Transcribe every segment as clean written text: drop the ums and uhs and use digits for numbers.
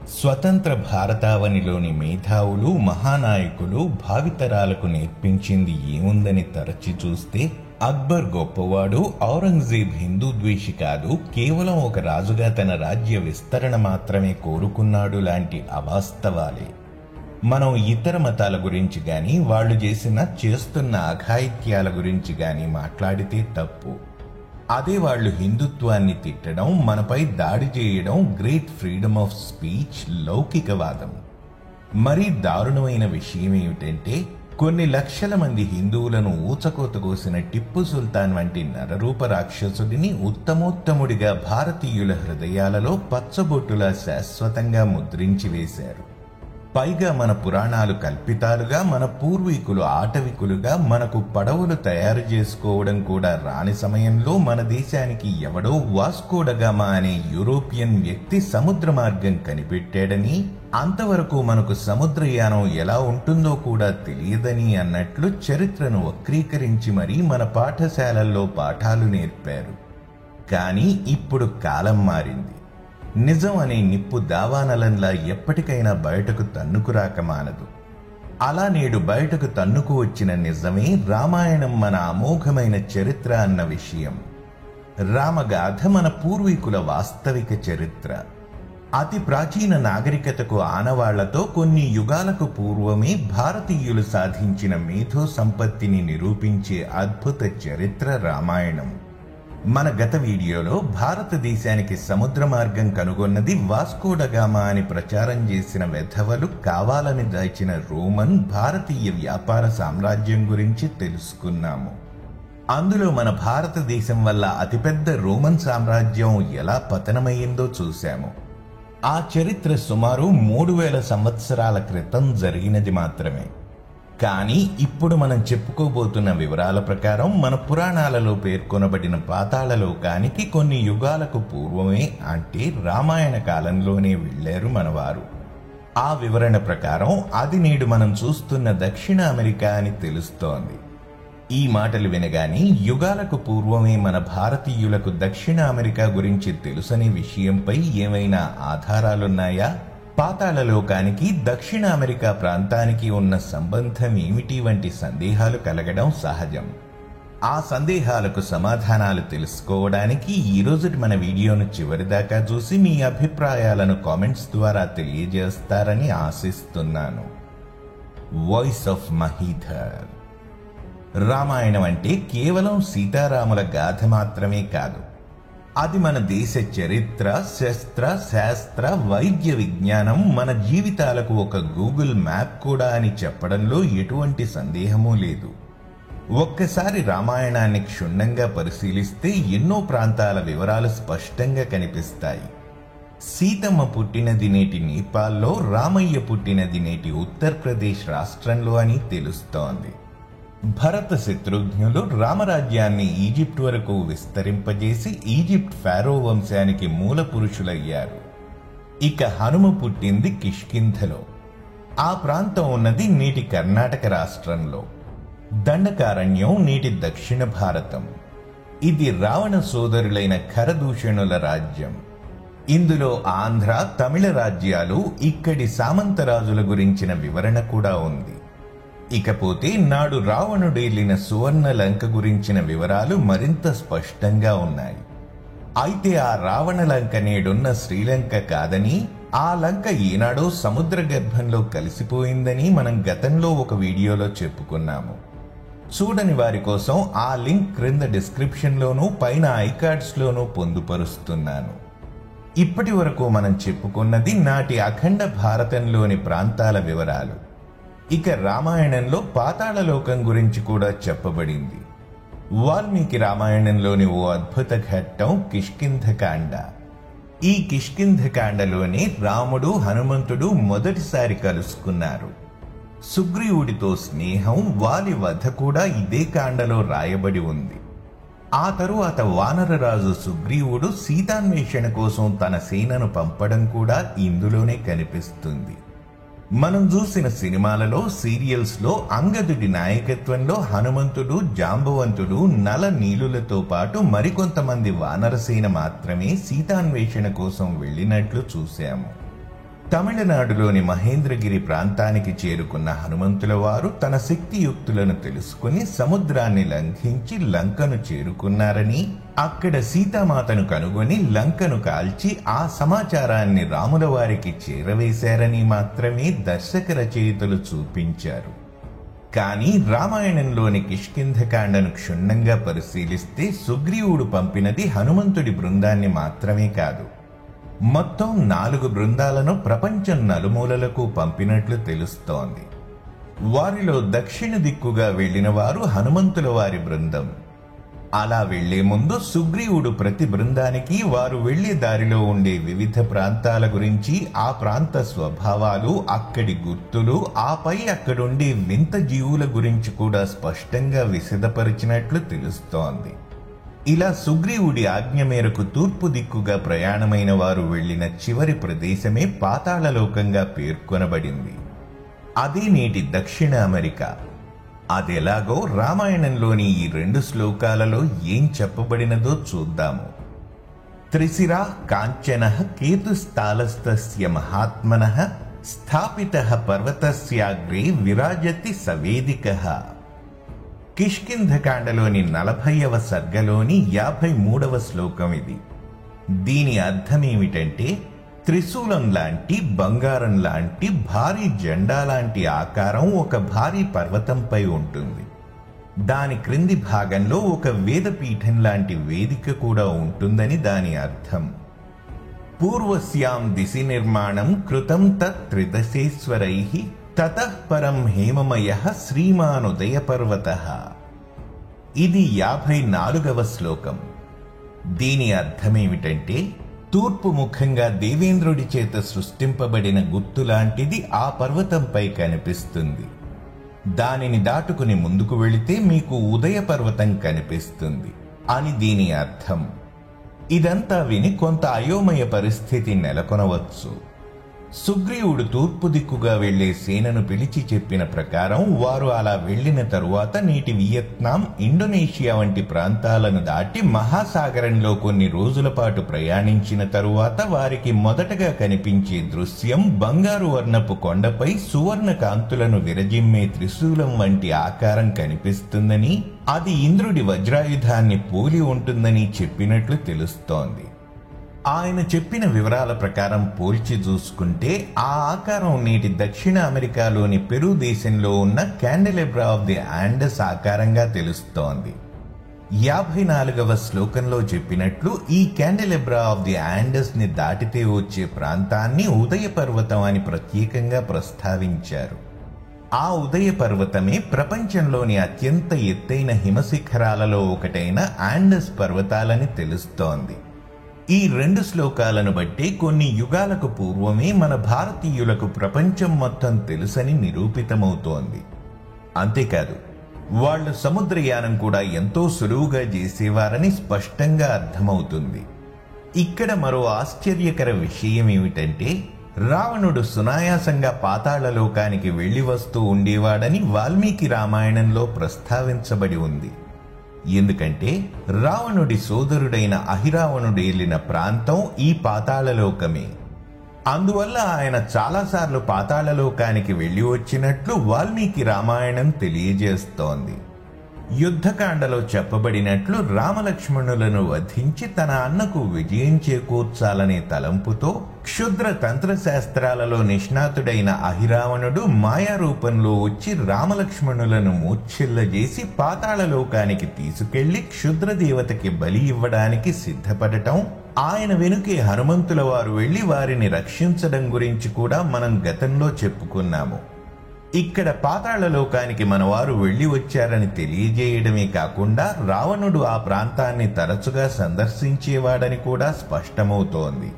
స్వతంత్ర భారతావనిలోని మేధావులు మహానాయకులు భావితరాలకు నేర్పించింది ఏముందని తరచి చూస్తే అక్బర్ గొప్పవాడు, ఔరంగజేబ్ హిందూ ద్వేషి కాదు, కేవలం ఒక రాజుగా తన రాజ్య విస్తరణ మాత్రమే కోరుకున్నాడు లాంటి అవాస్తవాలే. మనం ఇతర మతాల గురించి గాని వాళ్ళు చేస్తున్న అఘాయిత్యాల గురించి గాని మాట్లాడితే తప్పు. అదే వాళ్ళు హిందుత్వాన్ని తిట్టడం, మనపై దాడి చేయడం గ్రేట్ ఫ్రీడమ్ ఆఫ్ స్పీచ్, లౌకికవాదం. మరీ దారుణమైన విషయం ఏమిటంటే కొన్ని లక్షల మంది హిందువులను ఊచకోత కోసిన టిప్పు సుల్తాన్ వంటి నరరూప రాక్షసుడిని ఉత్తమోత్తముడిగా భారతీయుల హృదయాలలో పచ్చబొట్టులా శాశ్వతంగా ముద్రించి వేశారు. పైగా మన పురాణాలు కల్పితాలుగా, మన పూర్వీకులు ఆటవికులుగా, మనకు పడవలు తయారు చేసుకోవడం కూడా రాని సమయంలో మన దేశానికి ఎవడో వాస్కోడగామా అనే యూరోపియన్ వ్యక్తి సముద్ర మార్గం కనిపెట్టాడని, అంతవరకు మనకు సముద్రయానం ఎలా ఉంటుందో కూడా తెలియదని అన్నట్లు చరిత్రను వక్రీకరించి మరీ మన పాఠశాలల్లో పాఠాలు నేర్పారు. కానీ ఇప్పుడు కాలం మారింది. నిజం అనే నిప్పు దావానలంలా ఎప్పటికైనా బయటకు తన్నుకురాక మానదు. అలా నేడు బయటకు తన్నుకు వచ్చిన నిజమే రామాయణం, మన అమోఘమైన చరిత్ర అన్న విషయం. రామగాథ మన పూర్వీకుల వాస్తవిక చరిత్ర. అతి ప్రాచీన నాగరికతకు ఆనవాళ్లతో కొన్ని యుగాలకు పూర్వమే భారతీయులు సాధించిన మేధో సంపత్తిని నిరూపించే అద్భుత చరిత్ర రామాయణం. మన గత వీడియోలో భారతదేశానికి సముద్ర మార్గం కనుగొన్నది వాస్కోడగామా అని ప్రచారం చేసిన వెధవలు కావాలని దాచిన రోమన్ భారతీయ వ్యాపార సామ్రాజ్యం గురించి తెలుసుకున్నాము. అందులో మన భారతదేశం వల్ల అతిపెద్ద రోమన్ సామ్రాజ్యం ఎలా పతనమయ్యిందో చూశాము. ఆ చరిత్ర సుమారు 3000 సంవత్సరాల క్రితం జరిగినది మాత్రమే. కానీ ఇప్పుడు మనం చెప్పుకోబోతున్న వివరాల ప్రకారం మన పురాణాలలో పేర్కొనబడిన పాతాళ లోకానికి కొన్ని యుగాలకు పూర్వమే, అంటే రామాయణ కాలంలోనే వెళ్లారు మనవారు. ఆ వివరణ ప్రకారం అది నేడు మనం చూస్తున్న దక్షిణ అమెరికా అని తెలుస్తోంది. ఈ మాటలు వినగానే యుగాలకు పూర్వమే మన భారతీయులకు దక్షిణ అమెరికా గురించి తెలుసనే విషయంపై ఏమైనా ఆధారాలున్నాయా? పాతాళ లోకానికి దక్షిణ అమెరికా ప్రాంతానికి ఉన్న సంబంధం ఏమిటి వంటి సందేహాలు కలగడం సహజం. ఆ సందేహాలకు సమాధానాలు తెలుసుకోవడానికి ఈరోజు మన వీడియోను చివరిదాకా చూసి మీ అభిప్రాయాలను కామెంట్స్ ద్వారా తెలియజేస్తారని ఆశిస్తున్నాను. Voice of Mahidhar. రామాయణం అంటే కేవలం సీతారాముల గాథ మాత్రమే కాదు. అది మన దేశ చరిత్ర, శస్త్ర, శాస్త్ర, వైద్య విజ్ఞానం, మన జీవితాలకు ఒక గూగుల్ మ్యాప్ కూడా అని చెప్పడంలో ఎటువంటి సందేహమూ లేదు. ఒక్కసారి రామాయణాన్ని క్షుణ్ణంగా పరిశీలిస్తే ఎన్నో ప్రాంతాల వివరాలు స్పష్టంగా కనిపిస్తాయి. సీతమ్మ పుట్టినది నేటి నేపాల్లో, రామయ్య పుట్టినది నేటి ఉత్తరప్రదేశ్ రాష్ట్రంలో అని తెలుస్తోంది. భరత శత్రుఘ్నులు రామరాజ్యాన్ని ఈజిప్ట్ వరకు విస్తరింపజేసి ఈజిప్ట్ ఫారో వంశానికి మూల పురుషులయ్యారు. ఇక హనుమ పుట్టింది కిష్కింధలో. ఆ ప్రాంతం ఉన్నది నేటి కర్ణాటక రాష్ట్రంలో. దండకారణ్యం నేటి దక్షిణ భారతం. ఇది రావణ సోదరులైన ఖరదూషణుల రాజ్యం. ఇందులో ఆంధ్ర, తమిళ రాజ్యాలు, ఇక్కడి సామంతరాజుల గురించిన వివరణ కూడా ఉంది. ఇకపోతే నాడు రావణుడేలిన సువర్ణ లంక గురించిన వివరాలు మరింత స్పష్టంగా ఉన్నాయి. అయితే ఆ రావణ లంక నేడున్న శ్రీలంక కాదని, ఆ లంక ఈనాడో సముద్ర గర్భంలో కలిసిపోయిందని మనం గతంలో ఒక వీడియోలో చెప్పుకున్నాము. చూడని వారి కోసం ఆ లింక్ క్రింద డిస్క్రిప్షన్లోనూ పైన ఐకార్డ్స్లోనూ పొందుపరుస్తున్నాను. ఇప్పటి వరకు మనం చెప్పుకున్నది నాటి అఖండ భారతంలోని ప్రాంతాల వివరాలు. ఇక రామాయణంలో పాతాళ లోకం గురించి కూడా చెప్పబడింది. వాల్మీకి రామాయణంలోని ఓ అద్భుత ఘట్టం కిష్కింధకాండ. ఈ కిష్కింధకాండలోనే రాముడు, హనుమంతుడు మొదటిసారి కలుసుకున్నారు. సుగ్రీవుడితో స్నేహం, వాలి వధ కూడా ఇదే కాండలో రాయబడి ఉంది. ఆ తరువాత వానరరాజు సుగ్రీవుడు సీతాన్వేషణ కోసం తన సేనను పంపడం కూడా ఇందులోనే కనిపిస్తుంది. మనం చూసిన సినిమాలలో, సీరియల్స్ లో అంగదుడి నాయకత్వంలో హనుమంతుడు, జాంబవంతుడు, నల నీలులతో పాటు మరికొంతమంది వానరసేన మాత్రమే సీతాన్వేషణ కోసం వెళ్ళినట్లు చూశాము. తమిళనాడులోని మహేంద్రగిరి ప్రాంతానికి చేరుకున్న హనుమంతుల వారు తన శక్తియుక్తులను తెలుసుకుని సముద్రాన్ని లంఘించి లంకను చేరుకున్నారని, అక్కడ సీతామాతను కనుగొని లంకను కాల్చి ఆ సమాచారాన్ని రాముల వారికి చేరవేశారని మాత్రమే దర్శక రచయితలు చూపించారు. కానీ రామాయణంలోని కిష్కింధకాండను క్షుణ్ణంగా పరిశీలిస్తే సుగ్రీవుడు పంపినది హనుమంతుడి బృందాన్ని మాత్రమే కాదు, మొత్తం 4 బృందాలను ప్రపంచం నలుమూలలకు పంపినట్లు తెలుస్తోంది. వారిలో దక్షిణ దిక్కుగా వెళ్లిన వారు హనుమంతుల వారి బృందం. అలా వెళ్లే ముందు సుగ్రీవుడు ప్రతి బృందానికి వారు వెళ్లే దారిలో ఉండే వివిధ ప్రాంతాల గురించి, ఆ ప్రాంత స్వభావాలు, అక్కడి గుర్తులు, ఆపై అక్కడుండే వింత జీవుల గురించి కూడా స్పష్టంగా విశదపరిచినట్లు తెలుస్తోంది. ఇలా సుగ్రీవుడి ఆజ్ఞ మేరకు తూర్పు దిక్కుగా ప్రయాణమైన వారు వెళ్లిన చివరి ప్రదేశమే పాతాళలోకంగా పేర్కొనబడింది. అదే నేటి దక్షిణ అమెరికా. అదెలాగో రామాయణంలోని ఈ 2 శ్లోకాలలో ఏం చెప్పబడినదో చూద్దాము. త్రిశిరా కాంచనః కేతుస్థాలస్తస్య మహాత్మనః స్థాపితః పర్వతస్యాగ్రే విరాజతి సవేదికః. కిష్కింధకాండలోని 40వ సర్గలోని 53వ శ్లోకం ఇది. దీని అర్థమేమిటంటే, త్రిశూలం లాంటి, బంగారం లాంటి, భారీ జెండా లాంటి ఆకారం ఒక భారీ పర్వతంపై ఉంటుంది. దాని క్రింది భాగంలో ఒక వేదపీఠం లాంటి వేదిక కూడా ఉంటుందని దాని అర్థం. పూర్వస్యాం దిశి నిర్మాణం కృతం తత్ త్రిదశేశ్వరైః తతః పరం హేమమయః శ్రీమానుదయ పర్వతః. ఇది 54వ శ్లోకం. దీని అర్థమేమిటంటే, తూర్పు ముఖంగా దేవేంద్రుడి చేత సృష్టింపబడిన గుర్తులాంటిది ఆ పర్వతంపై కనిపిస్తుంది. దానిని దాటుకుని ముందుకు వెళితే మీకు ఉదయ పర్వతం కనిపిస్తుంది అని దీని అర్థం. ఇదంతా విని కొంత అయోమయ పరిస్థితి నెలకొనవచ్చు. సుగ్రీవుడు తూర్పు దిక్కుగా వెళ్లే సేనను పిలిచి చెప్పిన ప్రకారం వారు అలా వెళ్లిన తరువాత నేటి వియత్నాం, ఇండోనేషియా వంటి ప్రాంతాలను దాటి మహాసాగరంలో కొన్ని రోజుల పాటు ప్రయాణించిన తరువాత వారికి మొదటగా కనిపించే దృశ్యం బంగారు వర్ణపు కొండపై సువర్ణ కాంతులను విరజిమ్మే త్రిశూలం వంటి ఆకారం కనిపిస్తుందని, అది ఇంద్రుడి వజ్రాయుధాన్ని పోలి ఉంటుందని చెప్పినట్లు తెలుస్తోంది. ఆయన చెప్పిన వివరాల ప్రకారం పోల్చి చూసుకుంటే ఆ ఆకారం నేటి దక్షిణ అమెరికాలోని పెరు దేశంలో ఉన్న క్యాండిలెబ్రా ఆఫ్ ది ఆండెస్ ఆకారంగా తెలుస్తోంది. 54వ శ్లోకంలో చెప్పినట్లు ఈ క్యాండిలెబ్రా ఆఫ్ ది ఆండెస్ ని దాటితే వచ్చే ప్రాంతాన్ని ఉదయ పర్వతం అని ప్రత్యేకంగా ప్రస్తావించారు. ఆ ఉదయ పర్వతమే ప్రపంచంలోని అత్యంత ఎత్తైన హిమశిఖరాలలో ఒకటైన ఆండెస్ పర్వతాలని తెలుస్తోంది. ఈ 2 శ్లోకాలను బట్టి కొన్ని యుగాలకు పూర్వమే మన భారతీయులకు ప్రపంచం మొత్తం తెలుసని నిరూపితమవుతోంది. అంతేకాదు, వాళ్లు సముద్రయానం కూడా ఎంతో సులువుగా చేసేవారని స్పష్టంగా అర్థమవుతుంది. ఇక్కడ మరో ఆశ్చర్యకర విషయం ఏమిటంటే, రావణుడు సునాయాసంగా పాతాళలోకానికి వెళ్లి వస్తూ ఉండేవాడని వాల్మీకి రామాయణంలో ప్రస్తావించబడి ఉంది. ఎందుకంటే రావణుడి సోదరుడైన అహిరావణుడు ఏలిన ప్రాంతం ఈ పాతాళలోకమే. అందువల్ల ఆయన చాలాసార్లు పాతాళలోకానికి వెళ్లి వచ్చినట్లు వాల్మీకి రామాయణం తెలియజేస్తోంది. యుద్ధకాండలో చెప్పబడినట్లు రామలక్ష్మణులను వధించి తన అన్నకు విజయం చేకూర్చాలనే తలంపుతో క్షుద్ర తంత్రశాస్త్రాలలో నిష్ణాతుడైన అహిరావణుడు మాయారూపంలో వచ్చి రామలక్ష్మణులను మూర్ఛిల్లజేసి పాతాళలోకానికి తీసుకెళ్లి క్షుద్రదేవతకి బలి ఇవ్వడానికి సిద్ధపడటం, ఆయన వెనుకే హనుమంతుల వారు వెళ్లి వారిని రక్షించడం గురించి కూడా మనం గతంలో చెప్పుకున్నాము. ఇక్కడ పాతాళలోకానికి మనవారు వెళ్లి వచ్చారని తెలియజేయడమే కాకుండా రావణుడు ఆ ప్రాంతాన్ని తరచుగా సందర్శించేవాడని కూడా స్పష్టమవుతోంది.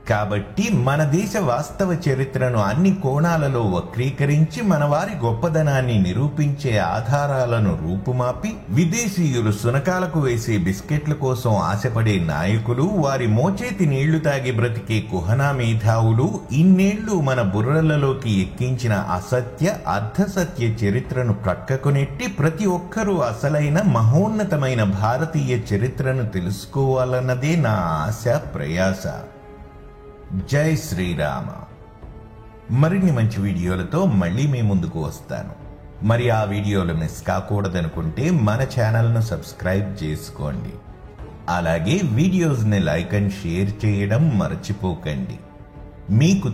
కాబట్టి మన దేశ వాస్తవ చరిత్రను అన్ని కోణాలలో వక్రీకరించి మన వారి గొప్పదనాన్ని నిరూపించే ఆధారాలను రూపుమాపి, విదేశీయులు సునకాలకు వేసే బిస్కెట్ల కోసం ఆశపడే నాయకులు, వారి మోచేతి నీళ్లు తాగి బ్రతికే కుహనా మేధావులు ఇన్నేళ్లు మన బుర్రలలోకి ఎక్కించిన అసత్య అర్ధసత్య చరిత్రను ప్రక్కకు నెట్టి ప్రతి ఒక్కరూ అసలైన మహోన్నతమైన భారతీయ చరిత్రను తెలుసుకోవాలన్నదే నా ఆశ, ప్రయాస. జై శ్రీరామ. మరిన్ని మంచి వీడియోలతో మళ్ళీ మీ ముందుకు వస్తాను. మరి ఆ వీడియోలు మిస్ కాకూడదనుకుంటే మన ఛానల్ను సబ్స్క్రైబ్ చేసుకోండి. అలాగే వీడియోస్ని లైక్ అండ్ షేర్ చేయడం మర్చిపోకండి. మీకు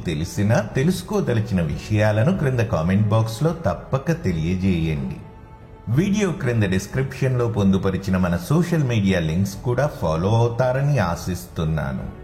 తెలుసుకోదలిచిన విషయాలను క్రింద కామెంట్ బాక్స్లో తప్పక తెలియజేయండి. వీడియో క్రింద డిస్క్రిప్షన్లో పొందుపరిచిన మన సోషల్ మీడియా లింక్స్ కూడా ఫాలో అవుతారని ఆశిస్తున్నాను.